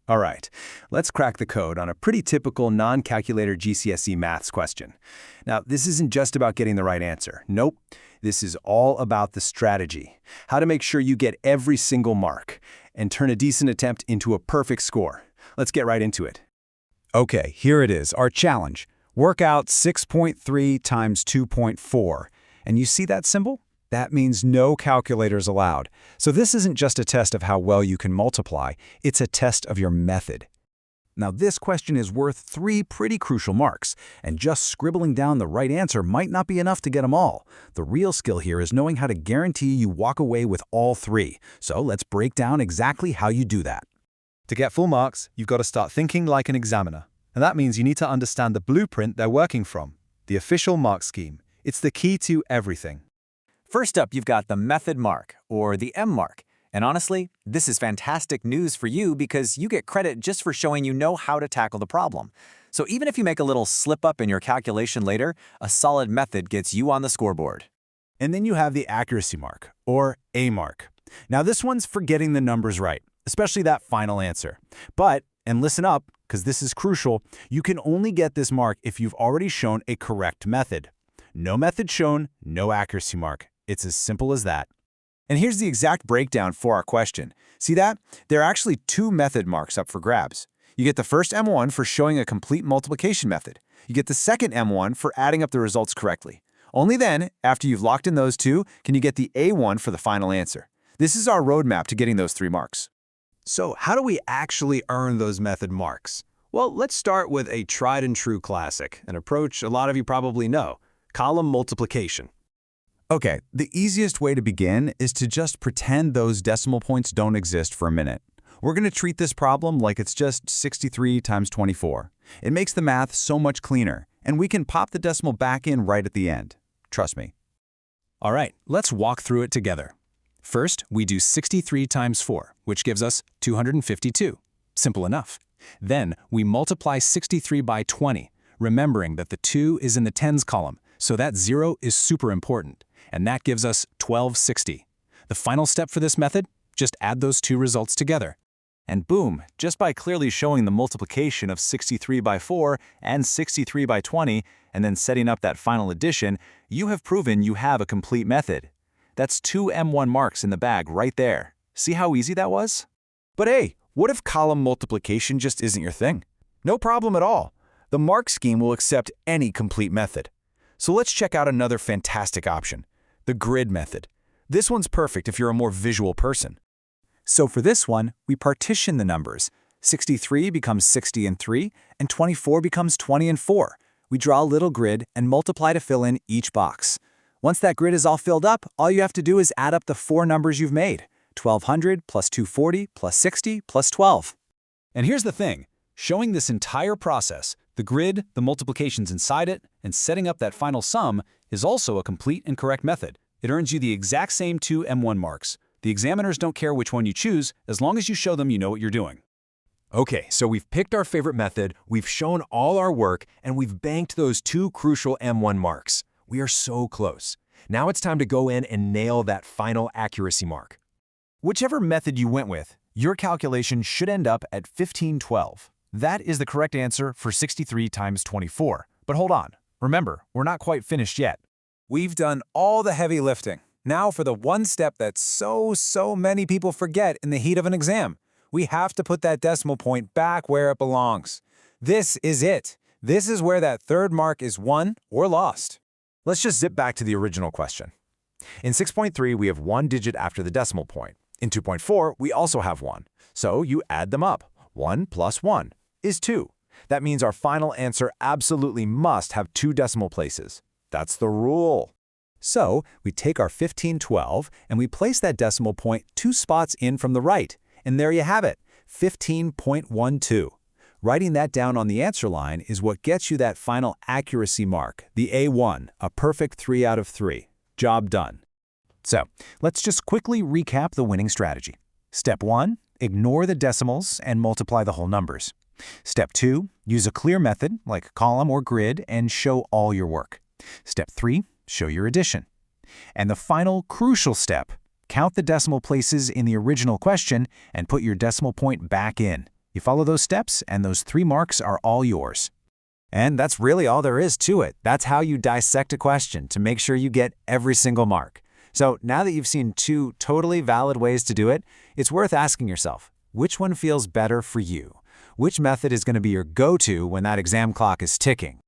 All right, let's crack the code on a pretty typical non-calculator GCSE maths question. Now, this isn't just about getting the right answer. Nope, this is all about the strategy. How to make sure you get every single mark and turn a decent attempt into a perfect score. Let's get right into it. Okay, here it is, our challenge. Work out 6.3 times 2.4. And you see that symbol? That means no calculators allowed. So this isn't just a test of how well you can multiply, it's a test of your method. Now this question is worth 3 pretty crucial marks, and just scribbling down the right answer might not be enough to get them all. The real skill here is knowing how to guarantee you walk away with all 3. So let's break down exactly how you do that. To get full marks, you've got to start thinking like an examiner. And that means you need to understand the blueprint they're working from, the official mark scheme. It's the key to everything. First up, you've got the method mark, or the M mark. And honestly, this is fantastic news for you because you get credit just for showing you know how to tackle the problem. So even if you make a little slip up in your calculation later, a solid method gets you on the scoreboard. And then you have the accuracy mark, or A mark. Now this one's for getting the numbers right, especially that final answer. But, and listen up, because this is crucial, you can only get this mark if you've already shown a correct method. No method shown, no accuracy mark. It's as simple as that. And here's the exact breakdown for our question. See that? There are actually 2 method marks up for grabs. You get the first M1 for showing a complete multiplication method. You get the second M1 for adding up the results correctly. Only then, after you've locked in those 2, can you get the A1 for the final answer. This is our roadmap to getting those 3 marks. So how do we actually earn those method marks? Well, let's start with a tried and true classic, an approach a lot of you probably know, column multiplication. Okay, the easiest way to begin is to just pretend those decimal points don't exist for a minute. We're going to treat this problem like it's just 63 times 24. It makes the math so much cleaner, and we can pop the decimal back in right at the end. Trust me. All right, let's walk through it together. First, we do 63 times 4, which gives us 252. Simple enough. Then, we multiply 63 by 20, remembering that the 2 is in the tens column, so that 0 is super important. And that gives us 1260. The final step for this method? Just add those 2 results together. And boom, just by clearly showing the multiplication of 63 by 4 and 63 by 20, and then setting up that final addition, you have proven you have a complete method. That's 2 M1 marks in the bag right there. See how easy that was? But hey, what if column multiplication just isn't your thing? No problem at all. The mark scheme will accept any complete method. So let's check out another fantastic option. The grid method. This one's perfect if you're a more visual person. So for this one, we partition the numbers. 63 becomes 60 and 3, and 24 becomes 20 and 4. We draw a little grid and multiply to fill in each box. Once that grid is all filled up, all you have to do is add up the 4 numbers you've made. 1200 plus 240 plus 60 plus 12. And here's the thing. Showing this entire process, the grid, the multiplications inside it, and setting up that final sum is also a complete and correct method. It earns you the exact same 2 M1 marks. The examiners don't care which one you choose, as long as you show them you know what you're doing. Okay, so we've picked our favorite method, we've shown all our work, and we've banked those 2 crucial M1 marks. We are so close. Now it's time to go in and nail that final accuracy mark. Whichever method you went with, your calculation should end up at 1512. That is the correct answer for 63 times 24. But hold on. Remember, we're not quite finished yet. We've done all the heavy lifting. Now for the one step that so many people forget in the heat of an exam. We have to put that decimal point back where it belongs. This is it. This is where that 3rd mark is won or lost. Let's just zip back to the original question. In 6.3, we have 1 digit after the decimal point. In 2.4, we also have 1. So you add them up. 1 plus 1 is 2. That means our final answer absolutely must have 2 decimal places. That's the rule. So we take our 1512 and we place that decimal point 2 spots in from the right. And there you have it, 15.12. Writing that down on the answer line is what gets you that final accuracy mark, the A1, a perfect 3 out of 3. Job done. So let's just quickly recap the winning strategy. Step 1, ignore the decimals and multiply the whole numbers. Step 2, use a clear method like column or grid and show all your work. Step 3, show your addition. And the final crucial step, count the decimal places in the original question and put your decimal point back in. You follow those steps, and those 3 marks are all yours. And that's really all there is to it. That's how you dissect a question to make sure you get every single mark. So now that you've seen 2 totally valid ways to do it, it's worth asking yourself, which one feels better for you? Which method is going to be your go-to when that exam clock is ticking?